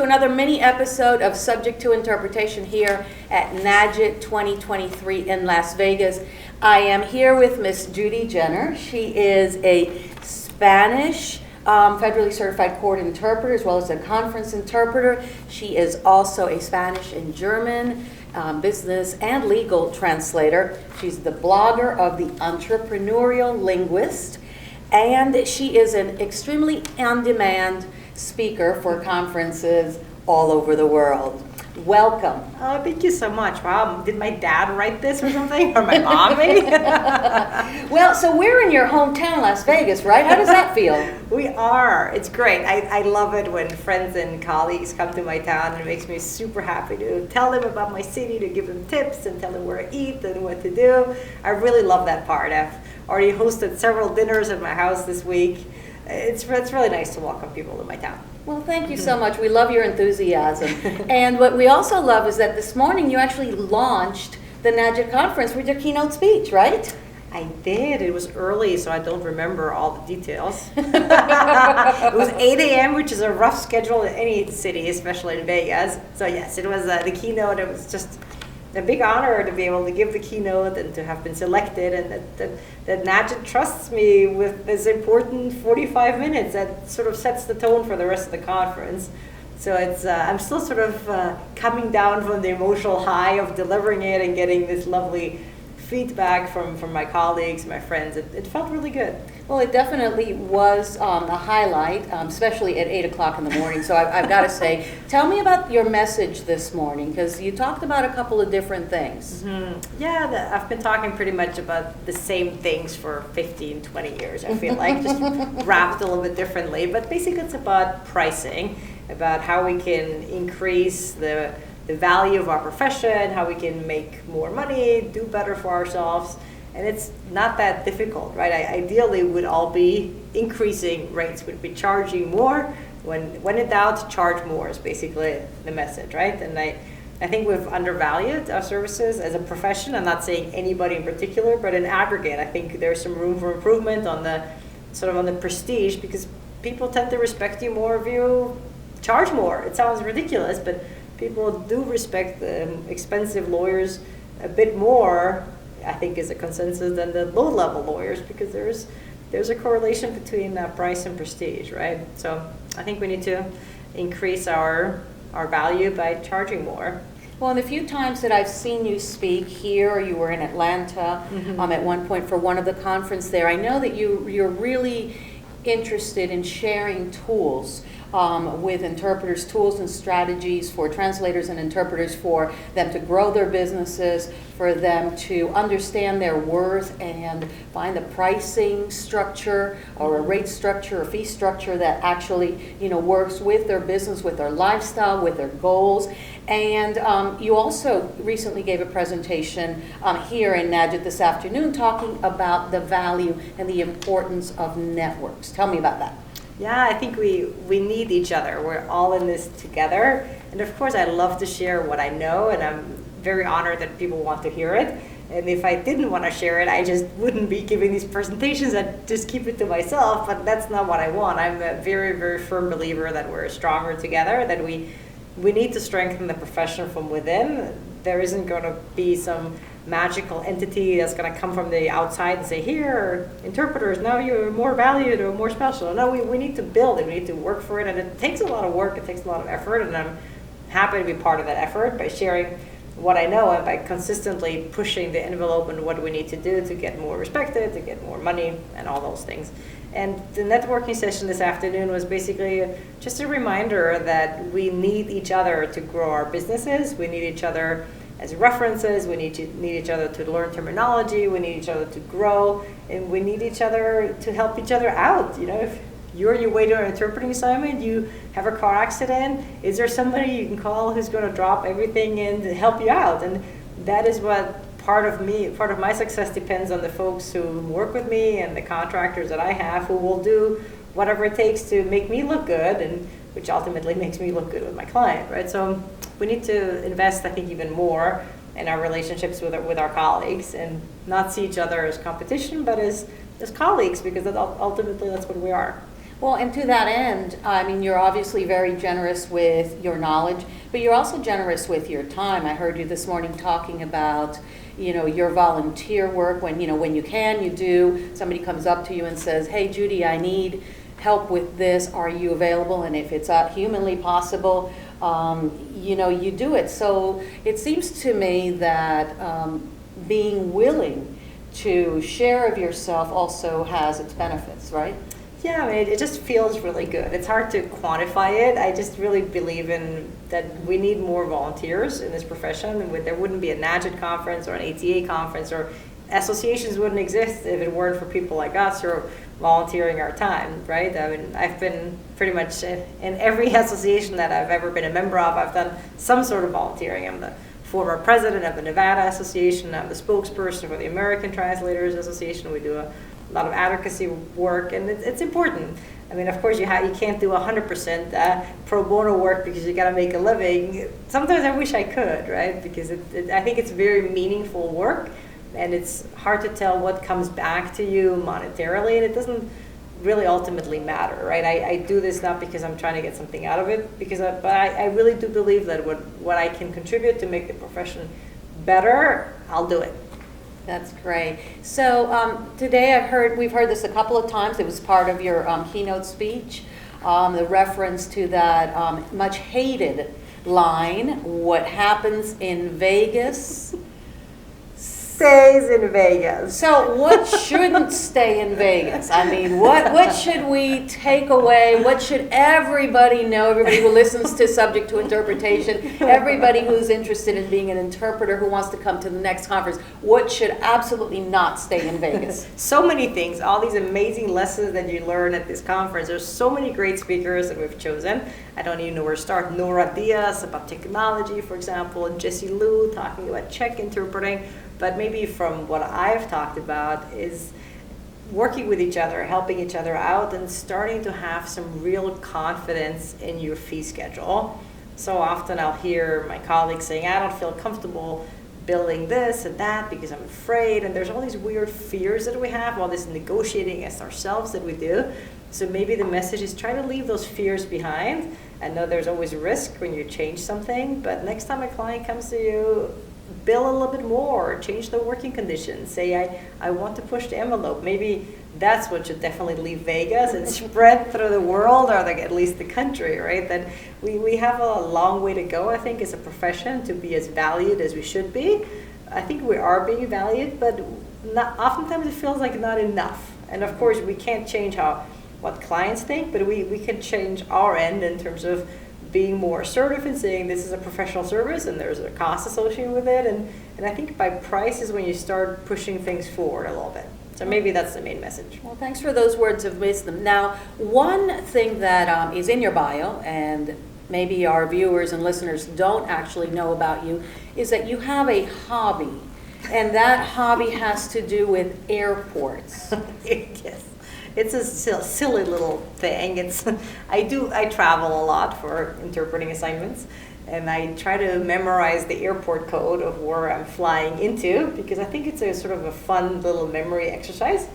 to another mini episode of Subject to Interpretation here at NAJIT 2023 in Las Vegas. I am here with Miss Judy Jenner. She is a Spanish federally certified court interpreter as well as a conference interpreter. She is also a Spanish and German business and legal translator. She's the blogger of the Entrepreneurial Linguist, and she is an extremely on-demand speaker for conferences all over the world. Welcome. Oh, thank you so much. Wow, did my dad write this or something? Or my mom, maybe? Well, so we're in your hometown, Las Vegas, right? How does that feel? We are. It's great. I love it when friends and colleagues come to my town. It makes me super happy to tell them about my city, to give them tips and tell them where to eat and what to do. I really love that part. I've already hosted several dinners at my house this week. It's really nice to welcome people to my town. Well, thank you so much. We love your enthusiasm. And what we also love is that this morning you actually launched the NAJIT conference with your keynote speech, right? I did. It was early, so I don't remember all the details. It was 8 a.m., which is a rough schedule in any city, especially in Vegas. So yes, it was the keynote. It was just a big honor to be able to give the keynote and to have been selected, and that NAJIT trusts me with this important 45 minutes that sort of sets the tone for the rest of the conference. So it's I'm still sort of coming down from the emotional high of delivering it and getting this lovely feedback from my colleagues, my friends. It felt really good. Well, it definitely was a highlight, especially at 8 o'clock in the morning. So I've got to say, tell me about your message this morning, because you talked about a couple of different things. Mm-hmm. Yeah, I've been talking pretty much about the same things for 15, 20 years, I feel like, just wrapped a little bit differently. But basically it's about pricing, about how we can increase the value of our profession, how we can make more money, do better for ourselves. And it's not that difficult, right? Ideally, would all be increasing rates, would be charging more. When in doubt, charge more is basically the message, right? And I think we've undervalued our services as a profession. I'm not saying anybody in particular, but in aggregate, I think there's some room for improvement on the prestige, because people tend to respect you more if you charge more. It sounds ridiculous, but people do respect the expensive lawyers a bit more, I think, is a consensus, than the low-level lawyers, because there's a correlation between price and prestige, right? So I think we need to increase our value by charging more. Well, in the few times that I've seen you speak here, you were in Atlanta at one point for one of the conference there, I know that you're really interested in sharing tools with interpreters, tools and strategies for translators and interpreters, for them to grow their businesses, for them to understand their worth and find the pricing structure or a rate structure or fee structure that actually works with their business, with their lifestyle, with their goals. And you also recently gave a presentation here in NAJIT this afternoon talking about the value and the importance of networks. Tell me about that. Yeah, I think we need each other. We're all in this together. And of course, I love to share what I know, and I'm very honored that people want to hear it. And if I didn't want to share it, I just wouldn't be giving these presentations. I'd just keep it to myself, but that's not what I want. I'm a very, very firm believer that we're stronger together, that we need to strengthen the profession from within. There isn't going to be some magical entity that's going to come from the outside and say, here, interpreters, now you're more valued or more special. No, we need to build it. We need to work for it. And it takes a lot of work. It takes a lot of effort. And I'm happy to be part of that effort by sharing what I know and by consistently pushing the envelope on what we need to do to get more respected, to get more money, and all those things. And the networking session this afternoon was basically just a reminder that we need each other to grow our businesses. We need each other as references. We need each other to learn terminology. We need each other to grow, and we need each other to help each other out. If you're on your way to an interpreting assignment, you have a car accident, is there somebody you can call who's going to drop everything and help you out? And that is what part of my success depends on the folks who work with me and the contractors that I have, who will do whatever it takes to make me look good, and which ultimately makes me look good with my client, right? So we need to invest, I think, even more in our relationships with our colleagues, and not see each other as competition, but as colleagues, because ultimately that's what we are. Well, and to that end, I mean, you're obviously very generous with your knowledge, but you're also generous with your time. I heard you this morning talking about, your volunteer work. When you can, you do. Somebody comes up to you and says, "Hey, Judy, I need help with this. Are you available?" And if it's humanly possible, you do it. So it seems to me that being willing to share of yourself also has its benefits, right? Yeah, I mean, it just feels really good. It's hard to quantify it. I just really believe in that we need more volunteers in this profession. There wouldn't be a NAJIT conference or an ATA conference, or associations wouldn't exist if it weren't for people like us who are volunteering our time, right? I mean, I've been pretty much in every association that I've ever been a member of. I've done some sort of volunteering. I'm the former president of the Nevada Association. I'm the spokesperson for the American Translators Association. We do a lot of advocacy work, and it's important. I mean, of course, you can't do 100% pro bono work because you got to make a living. Sometimes I wish I could, right? Because I think it's very meaningful work, and it's hard to tell what comes back to you monetarily, and it doesn't really ultimately matter, right? I do this not because I'm trying to get something out of it, but I really do believe that what I can contribute to make the profession better, I'll do it. That's great. So today we've heard this a couple of times. It was part of your keynote speech, the reference to that much hated line, "What happens in Vegas Stays in Vegas." So what shouldn't stay in Vegas? I mean, what should we take away? What should everybody know? Everybody who listens to Subject to Interpretation, everybody who's interested in being an interpreter who wants to come to the next conference, what should absolutely not stay in Vegas? So many things, all these amazing lessons that you learn at this conference. There's so many great speakers that we've chosen. I don't even know where to start. Nora Diaz about technology, for example, and Jessie Liu talking about Czech interpreting. But maybe from what I've talked about is working with each other, helping each other out, and starting to have some real confidence in your fee schedule. So often I'll hear my colleagues saying, "I don't feel comfortable billing this and that because I'm afraid," and there's all these weird fears that we have, all this negotiating against ourselves that we do. So maybe the message is try to leave those fears behind. I know there's always risk when you change something, but next time a client comes to you, bill a little bit more, change the working conditions, say I want to push the envelope. Maybe that's what should definitely leave Vegas and spread through the world, or at least the country, right? That we have a long way to go, I think, as a profession to be as valued as we should be. I think we are being valued, but oftentimes it feels like not enough. And of course, we can't change what clients think, but we can change our end in terms of being more assertive and saying this is a professional service and there's a cost associated with it. And I think by price is when you start pushing things forward a little bit. So maybe that's the main message. Well, thanks for those words of wisdom. Now, one thing that is in your bio, and maybe our viewers and listeners don't actually know about you, is that you have a hobby. And that hobby has to do with airports. Yes. It's a silly little thing. I travel a lot for interpreting assignments, and I try to memorize the airport code of where I'm flying into because I think it's a sort of a fun little memory exercise.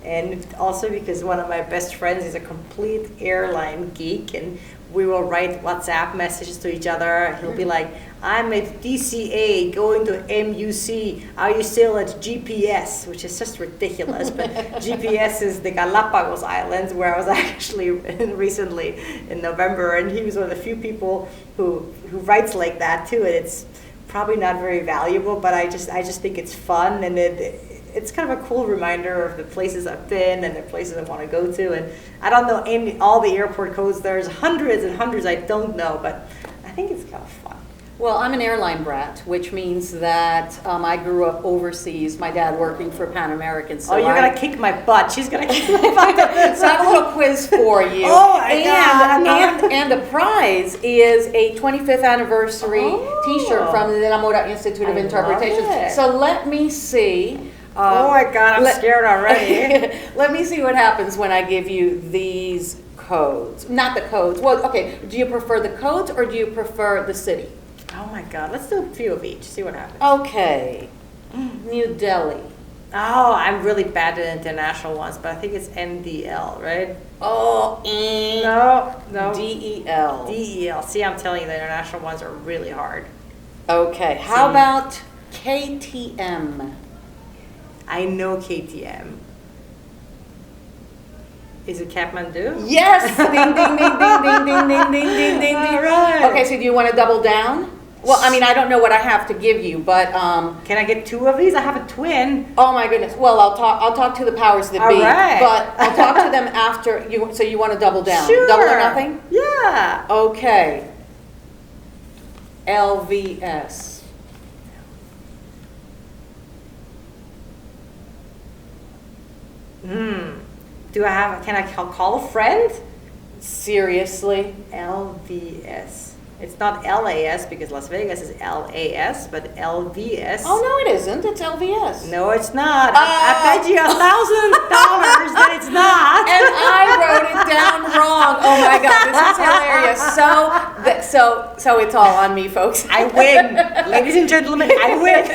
And also because one of my best friends is a complete airline geek, and we will write WhatsApp messages to each other. He'll be like, "I'm at DCA going to MUC. Are you still at GPS?" Which is just ridiculous. But GPS is the Galapagos Islands, where I was actually recently in November, and he was one of the few people who writes like that too. And it's probably not very valuable, but I just think it's fun, and it's kind of a cool reminder of the places I've been and the places I want to go to. And I don't know all the airport codes. There's hundreds and hundreds I don't know, but I think it's kind of fun. Well, I'm an airline brat, which means that I grew up overseas, my dad working for Pan American. So you're going to kick my butt. She's going to kick my butt. So I have a little quiz for you. Oh, my God. And the prize is a 25th anniversary T-shirt from the Namora Institute of Interpretation. So let me see. Oh, my God, I'm scared already. Let me see what happens when I give you these codes. Not the codes. Well, okay, do you prefer the codes or do you prefer the city? Oh my God, let's do a few of each, see what happens. Okay, New Delhi, Oh, I'm really bad at international ones, but I think it's NDL, right? Oh, No. DEL. DEL. See, I'm telling you, the international ones are really hard. Okay, how about KTM? I know KTM. Is it Kathmandu? Yes! Ding, ding, ding, ding, ding, ding, ding, ding, ding, ding. All right. Okay, so do you want to double down? Well, I mean, I don't know what I have to give you, but Can I get 2 of these? I have a twin. oh my goodness. Well, I'll talk to the powers that All be. right. But I'll talk to them after you. So you want to double down? Sure. Double or nothing? Yeah. Okay. LVS. Can I call a friend? Seriously? LVS. It's not LAS because Las Vegas is LAS, but LVS. Oh no, it isn't. It's LVS. No, it's not. I bet you $1,000 that it's not. And I wrote it down wrong. Oh my God, this is hilarious. So it's all on me, folks. I win, ladies and gentlemen. I win.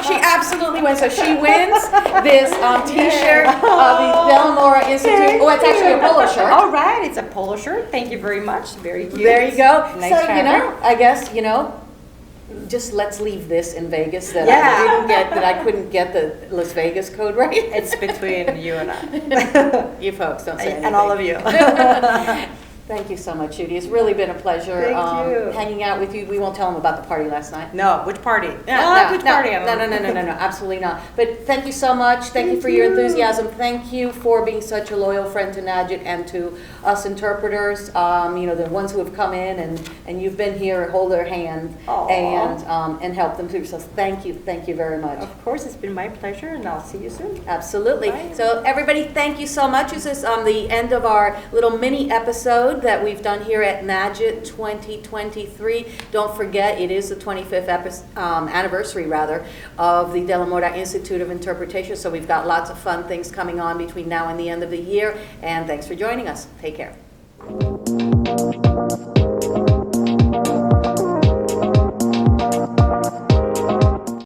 She absolutely wins. So she wins this T-shirt of the Delamora Institute. Oh, it's actually a polo shirt. All right, it's a polo shirt. Thank you very much. Very cute. There you go. Nice So fabric. I guess just let's leave this in Vegas that I couldn't get the Las Vegas code right. It's between you and I. You folks don't say anything. And all of you. Thank you so much, Judy. It's really been a pleasure Thank you. hanging out with you. We won't tell them about the party last night. No, which party? Which party? No, absolutely not. But thank you so much. Thank you for your enthusiasm. Thank you for being such a loyal friend to NAJIT and to us interpreters. The ones who have come in and you've been here, hold their hand and help them through. So thank you very much. Of course, it's been my pleasure, and I'll see you soon. Absolutely. Bye. So everybody, thank you so much. This is the end of our little mini episode that we've done here at NAJIT 2023. Don't forget, it is the 25th anniversary of the Delamora Institute of Interpretation. So we've got lots of fun things coming on between now and the end of the year. And thanks for joining us. Take care.